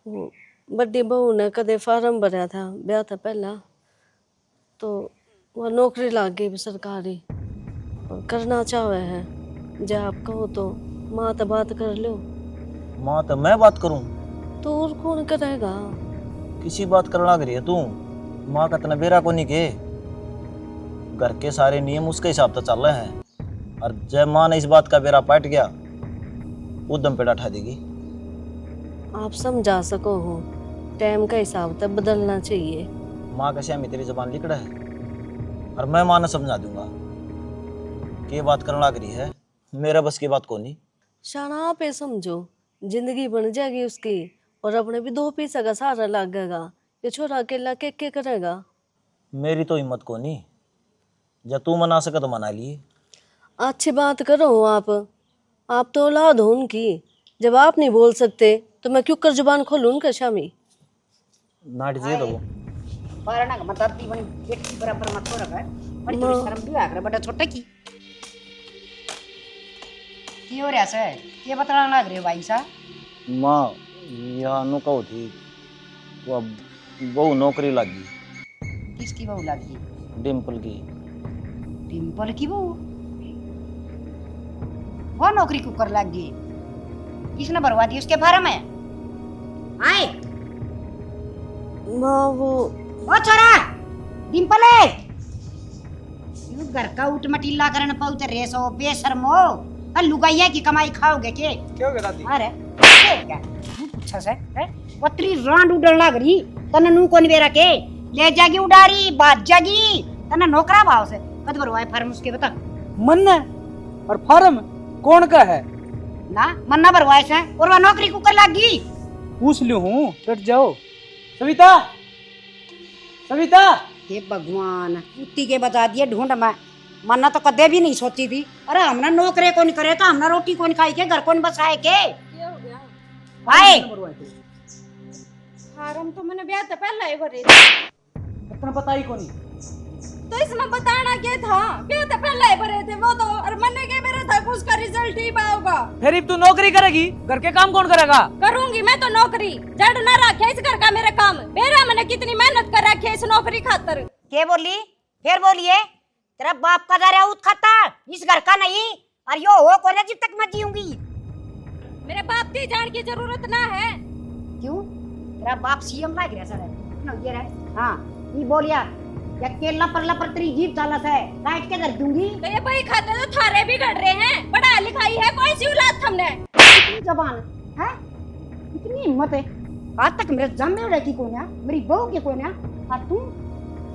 वो बड़ी बहू ने कदे फार्म भरा था, ब्याह था पहला, तो वह नौकरी लग गई सरकारी, और करना चाहे है, जब आप कहो तो माँ तो बात कर लो। माँ तो मैं बात करूं, तो और कौन करेगा? किसी बात करना लग रही है तू। माँ का तना बेरा को नहीं के, घर के सारे नियम उसके हिसाब से चल रहे हैं, और जब माँ ने इस बात का बेरा पाट गया, उदम पेड़ा उठा देगी। आप समझा सको हो, टाइम का हिसाब तब बदलना चाहिए। माँ का श्यामी तेरी जबान लिकड़ा है, और मैं माँ ने समझा दूंगा कि ये बात करने लग रही है, मेरा बस की बात को नहीं। शाना आप ये समझो, जिंदगी बन जाएगी उसकी, और अपने भी दो पैसा का सहारा लगेगा। ये छोरा अकेला के करेगा? मेरी तो हिम्मत को नहीं, जब तू मना सके तो मना लिए। अच्छी बात करो आप तो औलाद हो उनकी, जब आप नहीं बोल सकते तो मैं क्यों कर जुबान खोलूं उनका? शामी नाट जे दो पर ना मतलब ती बनी बेटी बराबर मत हो रहा है, बड़ी थोड़ी शर्म भी आ रहा है, बड़ा छोटा की। की हो रहा से ये बताना लग रहे हो भाई साहब? माँ यहाँ नु कहो थी वो अब बहु नौकरी लगी किसकी बहू लगी? डिम्पल की। डिम्पल की बहू? वो नौकरी को कर लग गई? किसने भरवा दी उसके फार्म में? आए माँ वो ओ छोरा डिम्पल है यू घर का उठ मटीला करन पाउते रेसो बेशर्मो कल लुगाइया की कमाई खाओगे के? क्या हो गया दादी? अरे क्या तू पूछा से है पतरी रांड उड़न लग रही तने नू कोन बेरा के ले जागी उडारी बात जागी तने नौकरा भाव से कद भरवाए फार्म उसके बता मन और फार्म कौन का है? ना मन्ना भरवाए से और वह नौकरी को कर लगी। पूछ लियो हूँ, बैठ जाओ। सविता, सविता। हे भगवान कुत्ती के बता दिए ढूंढ मैं मन्ना तो कदे भी नहीं सोची थी। अरे हमने नौकरी कौन करे तो हमने रोटी कौन खाई के घर कौन बसाए के? आए फार्म तो मैंने ब्याह से पहले ही भरी थी। इतना पता ही कौन? तो इसमें बताना क्या था? ब्याह से पहले ही भरे थे वो तो, और मैंने क्या मेरा था कि उसका रिजल्ट ही होगा। फिर अब तू नौकरी करेगी, घर के काम कौन करेगा? करूंगी मैं तो नौकरी, जड़ ना रखे इस घर का मेरा काम। मेरा मैंने कितनी मेहनत कर रखी है इस नौकरी खातर। क्या बोली? फिर बोलिए तेरा बाप का दारा उठ खाता इस घर का नहीं और यो हो कोने जब तक मैं जीऊंगी। मेरे बाप की जान की जरूरत ना है। क्यों? तेरा बाप सीएम लाग रहा सर न ये रहे। हां ये बोलिया या केला परला पर तेरी जीभ चालस है काट के कर दूंगी। तो ये भाई खाते तो थारे भी गड़ रहे हैं। पढ़ाई लिखाई है कोई सी औलाद हमने? इतनी जबान है इतनी हिम्मत है आज तक मेरे जम में उड़ती कौन है? मेरी बहू के कौन है? और तू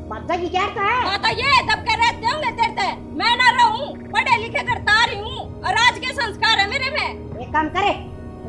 बादशाह की क्या है? हाँ तो ये दब कर रहते होंगे तेरे मैं ना रहूं पढ़े लिखे करता रही हूँ और आज के संस्कार है मेरे में। एक काम करे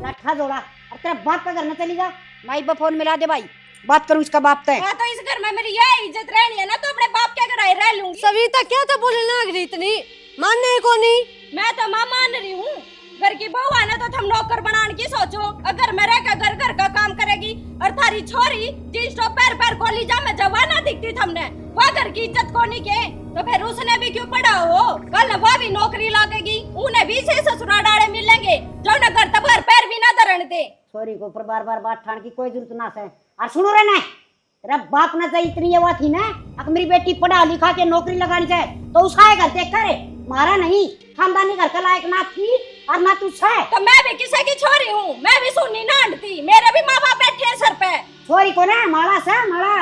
रखा जोड़ा और तेरा बाप का घर न चली जा माई बा फोन मिला दे भाई बात करूं इसका बाप तय। हाँ तो इस घर में मेरी ये इज्जत रहनी है ना तो अपने बाप के घर आई रह लूंगी। सविता क्या तो बोलने लग रही इतनी? मानने को नहीं? मैं तो माँ मान रही हूँ। घर की बहू है ना तो तुम नौकर बनाने की सोचो। अगर मैं रह कर घर घर का काम करेगी और थारी छोरी जींस टॉप पैर पैर खोली जा में जवान ना दिखती थमने वह घर की इज्जत को नहीं के तो फिर उसने भी क्यों पढ़ा हो? कल वह भी नौकरी लागेगी उन्हें भी से ससुराल डाले मिलेंगे जो न घर तब पैर भी ना धरण दे। छोरी को ऊपर बार बार बात ठान की कोई जरूरत ना है। और सुनो रे ना तेरा बाप ना चाहिए इतनी ये बात थी ना अगर मेरी बेटी पढ़ा लिखा के नौकरी लगानी चाहे तो उसका घर देख करे मारा नहीं खानदानी घर का लायक ना थी और ना तू है। तो मैं भी किसी की छोरी हूँ मैं भी सुननी ना हटती मेरे भी माँ बाप बैठे हैं सर पे। छोरी को ना माला से माला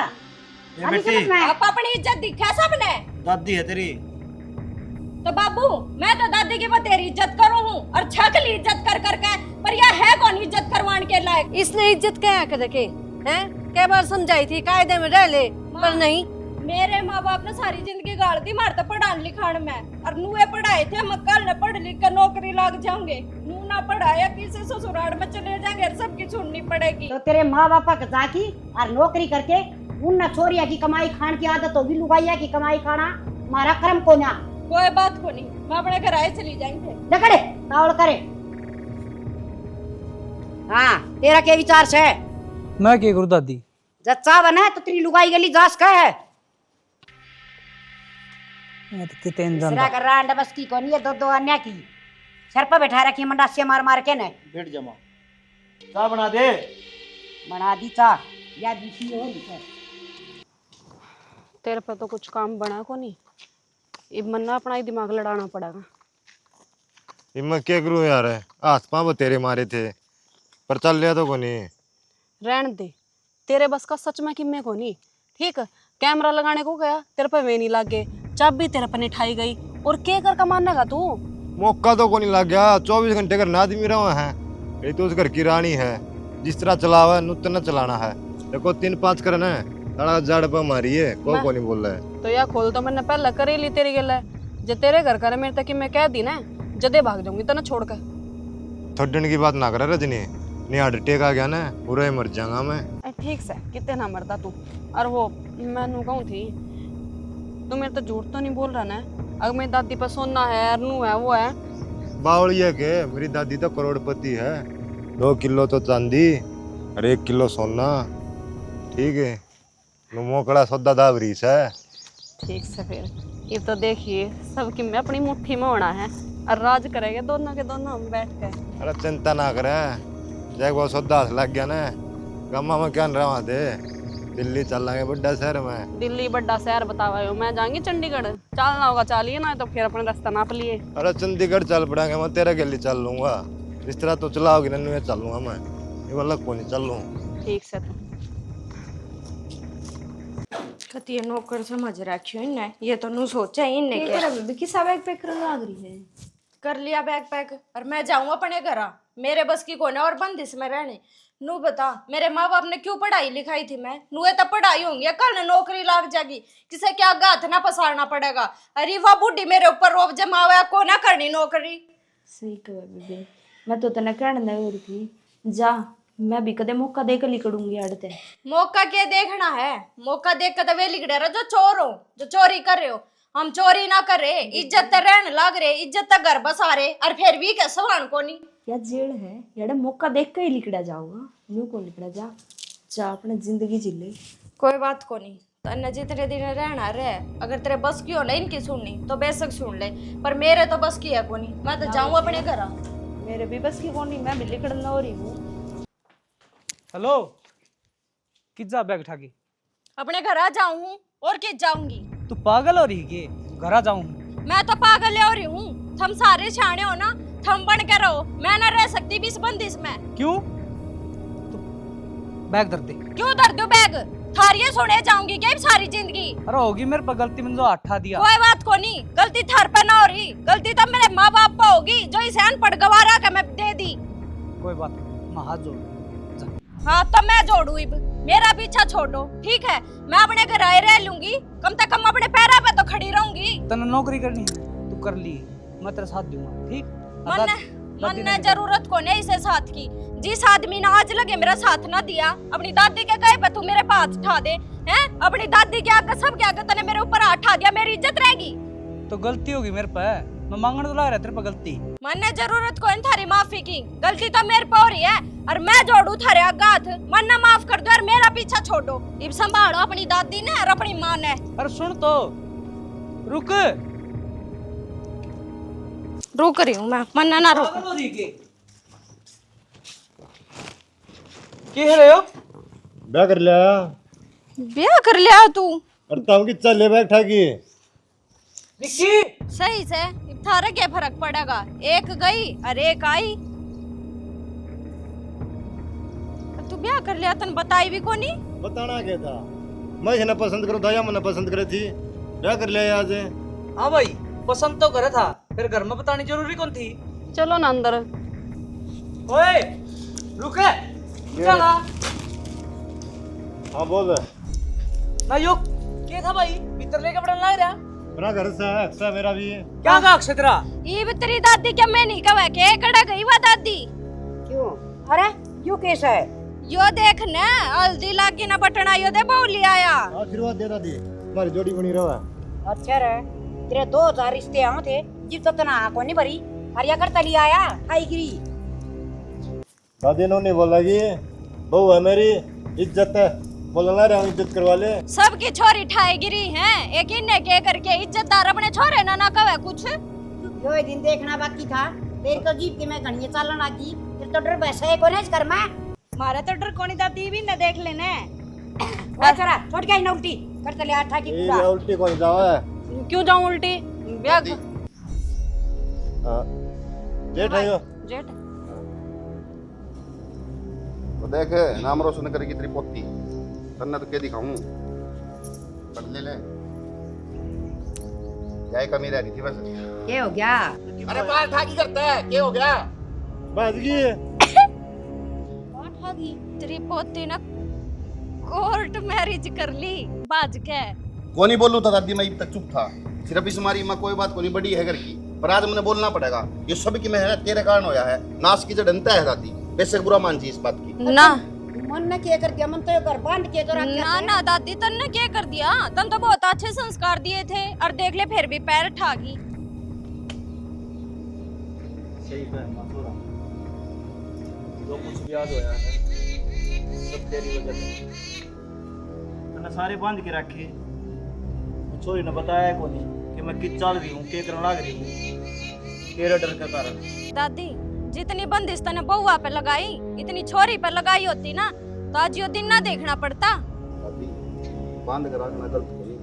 आप अपनी इज्जत दिखा सबने। दादी है तेरी। तो बाबू मैं तो दादी की वो तेरी इज्जत करूँ हूँ और छकली इज्जत कर करके पर यह है कौन इज्जत करवाने के लायक? इसने इज्जत क्या कर रखे हैं? क्या बार समझाई थी कायदे में रह ले पर नहीं। मेरे माँ बाप ने सारी जिंदगी गाड़ दी मार तो पढ़ाने लिखाने में और नूए पढ़ाए थे मैं कल न पढ़ लिख कर नौकरी लग जाऊंगे। नू ना पढ़ाया किसी ससुराल में चले जाएंगे और सबकी सुननी पड़ेगी। तो तेरे माँ बापा का जाकी और नौकरी करके उन छोरिया की कमाई खान की आदत होगी लुगाइया की कमाई खाना मारा कर्म को ना। कोई बात को नहीं मैं अपने घर आए चली जाएंगे। जकड़े तावड़ करे। हाँ तेरा क्या विचार है? मैं क्या करूँ दादी? जच्चा बना तो तेरी लुगाई गली जास का है। मैं तो कितने सिरा कर रहा अंडा बस की कोनी है दो अन्य की सर पर बैठा रखी मंडासिया मार मार के ने बैठ जमा चाय बना दे। बना दी चा या दूसरी हो रही तेरे पे तो कुछ काम बना को नहीं। अब मन्ना अपना ही दिमाग लड़ाना पड़ेगा। मैं क्या करूँ यार हाथ पाँव तेरे मारे थे पर चल लिया तो को नहीं। रहन दे तेरे बस का सच में किम्मे को नहीं। ठीक कैमरा लगाने को गया तेरे पे वे नहीं लागे चाबी तेरे पे नहीं ठाई गई और के कर का मानेगा तू? मौका तो को नहीं लग गया 24 घंटे घर ना आदमी रहा है ये तो उस घर की रानी है जिस तरह चलावा नुतना चलाना है। देखो 3-5 करना है तड़ा जड़ पर मारी है को नहीं बोल रहा है। तो या खोल तो मैंने पहले कर ही ली तेरी गल है जे तेरे घर करे मेरे तक मैं कह दी ना जदे भाग जाऊंगी तना छोड़ कर। थोड़न की बात ना करे रजनी नहीं हार्ट अटैक आ गया ना पूरा ही मर जाऊंगा मैं। ठीक से कितने ना मरता तू। और वो मैं नू कहूँ थी तू मेरे तो झूठ तो नहीं बोल रहा ना? अगर मेरी दादी पर सोना है अरनू है वो है बावली है के मेरी दादी तो करोड़पति है 2 किलो तो चांदी और 1 किलो सोना। ठीक है मोकड़ा सौदा दावरीस है। ठीक से फिर ये तो देखिए सबकी मैं अपनी मुट्ठी में होना है और राज करेंगे दोनों के दोनों हम बैठ के। अरे चिंता ना करे, जब वो सौदा लग गया ना, गम्मा में क्या रहा दे, दिल्ली चल लांगे बड़ा शहर में। दिल्ली बड़ा शहर बतावा हो, मैं जाऊंगी चंडीगढ़। चलना होगा चलिए, ना तो फिर अपने रास्ता नाप लिए। अरे चंडीगढ़ चल पड़ेंगे, मैं तेरे गली चल लूंगा। इस तरह तो चलाओगी ना, मैं चल लूंगा। मैं ये वाला को नहीं चल लूँ। ठीक से तो कती नौकर समझ रखियो इन्हें, ये तो नू सोचा ही इन्हें के किसा बैग पैक करने लग रही है। कर लिया बैग पैक और मैं जाऊँ अपने घर। मेरे बस की कोने और बंदिश में रहने। नू बता, मेरे माँ बाप ने क्यों पढ़ाई लिखाई थी मैं? नू तो पढ़ाई होंगी, कल नौकरी लाग जाएगी, किसे क्या गाथ ना पसारना पड़ेगा। अरे वाह बुढ़ी मेरे ऊपर रोब जमा हुआ, को ना करनी नौकरी। सही कहा बेबे, मैं तो तना कहने हो रही थी, जा मैं भी कदे मौका देकर लिखड़ूंगी अड़ते। मौका क्या देखना है? मौका देख कर वे लिख रहे जो चोर हो, जो चोरी कर रहे हो। हम चोरी ना कर रहे, इज्जत तो रहने लग रहे, इज्जत तो घर बसा रहे, और फिर भी क्या सवान को नहीं। या जेल है यार, मौका देख कर ही लिखड़ा जाऊंगा, न्यू को लिखड़ा जा अपने जिंदगी जी ले। कोई बात को नहीं, तन्ने जितने दिन रहना रहे। अगर तेरे बस की हो ना इनकी सुननी तो बेशक सुन ले, पर मेरे तो बस की है को नहीं। मैं तो जाऊँ अपने घर। मेरे भी बस की कौन, मैं भी लिखड़ना हो रही हूँ। हेलो, कितना बैग ठाकी? अपने घर आ जाऊँ और किस जाऊंगी? तू पागल हो रही के? घर आ जाऊं? मैं तो पागल हो रही हूँ। थम सारे छाने हो ना, थम बन के रहो। मैं ना रह सकती बीस बंदिश में। क्यों? तू बैग धर दे। क्यों धर दो बैग? थारिये सुने जाऊंगी क्या सारी जिंदगी? अरे होगी मेरे पर गलती, मैंने जो हटा दिया। कोई बात को नहीं, गलती थार पर ना हो रही, गलती तो मेरे माँ बाप पर होगी जो इसे अनपढ़ गवारा का मैं दे दी। कोई बात नहीं, मैं हाथ जोड़। हाँ तो मैं जोड़ू इब, मेरा पीछा छोड़ो ठीक है। मैं अपने घर आए रह लूंगी, कम से कम अपने पैरों पे तो खड़ी रहूंगी। तने नौकरी करनी है, तू कर ली, मैं तेरे साथ दूंगा, ठीक? मन ने जरूरत को नहीं इसे साथ की। जिस आदमी ने आज लगे मेरा साथ ना दिया, अपनी दादी के कहे पे तू मेरे पे हाथ उठा दे हैं? अपनी दादी के आगे सब के आगे तने मेरे ऊपर हाथ उठा दिया, मेरी इज्जत रहेगी? तो गलती होगी मेरे पे, मैं मांगने तो ला रहा तेरे पे गलती। मन ने जरूरत को थारी माफी की, गलती तो मेरे पे हो रही है और मैं जोड़ू थारे आगे हाथ। मन ने माफ कर दो और मेरा पीछा छोड़ो। इब संभालो अपनी दादी ने और अपनी माँ ने। अरे सुन तो, रुक रही हूँ मैं, मन ना रोक। क्या रहे हो? ब्याह कर लिया? ब्याह कर लिया तू? करता हूँ कि चल बैग ठाकी। विक्की सही से थारा क्या फर्क पड़ेगा? एक गई और एक आई। तू ब्याह कर लिया, तन बताई भी को नहीं? बताना क्या था? मैं ना पसंद करूँ था या मैंने पसंद करे थी? ब्याह कर लिया आज। हाँ भाई, पसंद तो करे था, फिर घर में बतानी जरूरी कौन थी? चलो ना अंदर। ओए रुक, चला। हाँ बोल। ना यो क्या था भाई, भीतर लेके पड़ने लग रहा? अपना घर से है, अक्सा मेरा भी है। क्या का अक्षतरा? ये भी तेरी दादी क्या मैं नहीं कहा के कड़ा गई वो दादी? क्यों? अरे यो केस है? यो देख ना, हल्दी लागी ना बटना यो दे बहुली आया। आशीर्वाद दे दादी, हमारी जोड़ी बनी रहा। अच्छा रे, तेरे 2000 रिश्ते आए थे, जिब तक तना को नहीं भरी, और या करता लिया आया, आई गिरी। दादी ने बोला कि बहू है मेरी, इज्जत है, बोलना रहा इज्जत करवा ले। सबकी छोरी ठाई गिरी हैं, एक इन्ने के करके इज्जतदार अपने छोरे ना कहे कुछ। यो दिन देखना बाकी था, तेरी तो जीप के मैं घड़िए चालन आगी, तेरे तो डर बैसा है कोने कर मैं। मारे तो डर कोनी दादी भी न देख लेने। ओ चला, छोड़ के आई ना उल्टी, करता ले आठा की ये पूरा। उल्टी कौन जावा है? क्यों जाऊं उल्टी? ब्याह हाँ जेठ है यो। जेठ तो देख, नाम रोशन करेगी तेरी पोती, तन्ने तो क्या दिखाऊं? पढ़ ले क्या कमी रह गई थी बस। क्या हो गया? अरे बाल ठाकी करता है, क्या हो गया? बात की तेरी पोती ने कोर्ट मैरिज कर ली बाज के। कौन ही बोलूं था दादी, मैं अब तक चुप था। सिर्फ इस हमारी माँ कोई बात को नहीं, बड़ी है घर की, पर आज मैंने बोलना पड़ेगा। ये सब की मेहनत तेरे कारण होया है, नाश की जड़नता है दादी, बेशक बुरा मान जी इस बात की। ना मन ने क्या कर दिया? मन तो घर बांध के तो रख ना ना दादी तन्ने क्या कर दिया? तन तो बहुत अच्छे संस्कार दिए थे और देख ले फिर भी पैर ठागी। सही है मथुरा, जो कुछ भी आज होया है सब तेरी वजह से। मैंने सारे बांध के रखे, छोरी ने बताया को नहीं कि मैं किस चाल रही हूँ, क्या करने लग रही हूँ। तेरे डर के कारण। दादी जितनी बंदिश तने बहुआ पे लगाई इतनी छोरी पे लगाई होती ना तो आज यो दिन ना देखना पड़ता। दादी बांध कर रखना गलत कोई,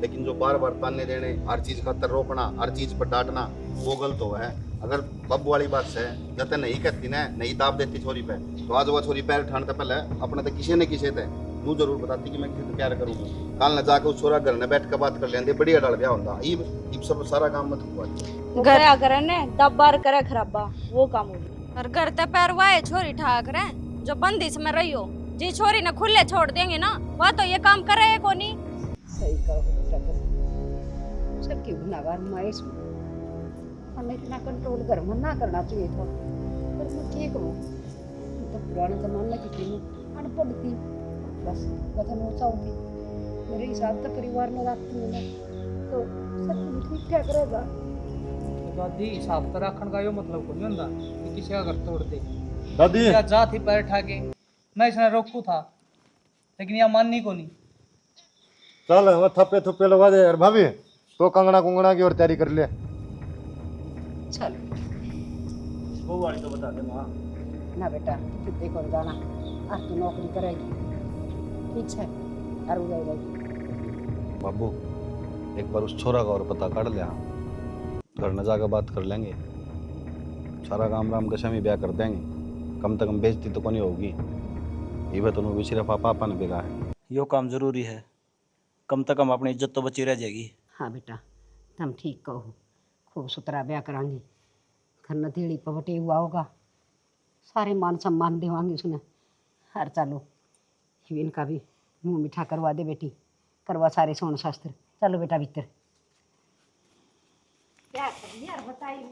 लेकिन जो बार बार ताने देने, हर चीज खातर रोकना, हर चीज पर डांटना, वो गलत हुआ है। अगर बब्बू वाली बात है जब नहीं कहती ना, नहीं दाब देती छोरी पे, तो आज वो छोरी पैर उठाने पहले अपने तो किसी ने किसी थे तू जरूर बताती कि मैं किसी प्यार करूंगा। कल न जाके उस छोरा घर में बैठ के बात कर लेंदे, बढ़िया डाल ब्याह होता। इब सब सारा काम मत हुआ गया करे ने दब्बार करे खराबा वो काम हो और घर ते पैर वाए छोरी ठाक रहे जो बंदिश में रही हो। जी छोरी ने खुले छोड़ देंगे ना वह तो ये काम करे को नहीं। सही कहो बेटा तुम। सबकी गुनाहगार मैं इसमें, हमें इतना कंट्रोल कर मना करना चाहिए था, पर मैं क्या करूँ। तो पुराने जमाने की थी, अनपढ़ थी, बस वतन ऊंचा होती। मेरे हिसाब से परिवार में रखती हूँ मैं, तो सब कुछ ठीक ठाक रहेगा। तो दादी हिसाब तो रखने का यो मतलब को नहीं होता कि किसी का घर तोड़ दे। दादी या जा थी पैर ठाके, मैं इसने रोकू था लेकिन यह माननी को नहीं। चल वो थप्पे थप्पे लगा दे यार भाभी, तो कंगना कुंगना की और तैयारी कर ले। चल वो वाली तो बता दे माँ। ना बेटा कितने को जाना, आज तू नौकरी करेगी, ठीक है, और हो जाएगी। बाबू एक बार उस छोरा का और पता कर लिया, घर न जाकर बात कर लेंगे, सारा काम राम कशा में ब्याह कर देंगे, कम से कम बेइज्जती तो नहीं होगी। ये तो भी सिर्फ पापा ने बेगा है। यो काम जरूरी है, कम से कम अपनी इज्जत तो बची रह जाएगी। हाँ बेटा तुम ठीक कहो, खूब सुथरा ब्याह करांगी, घर नतीड़ी पवटे हुआ होगा, सारे मान सम्मान देवांगे उसने। हर चालो इनका भी मुंह मीठा करवा दे बेटी, करवा सारे सोन शास्त्र। चलो बेटा भीतर। क्या यार बताइए।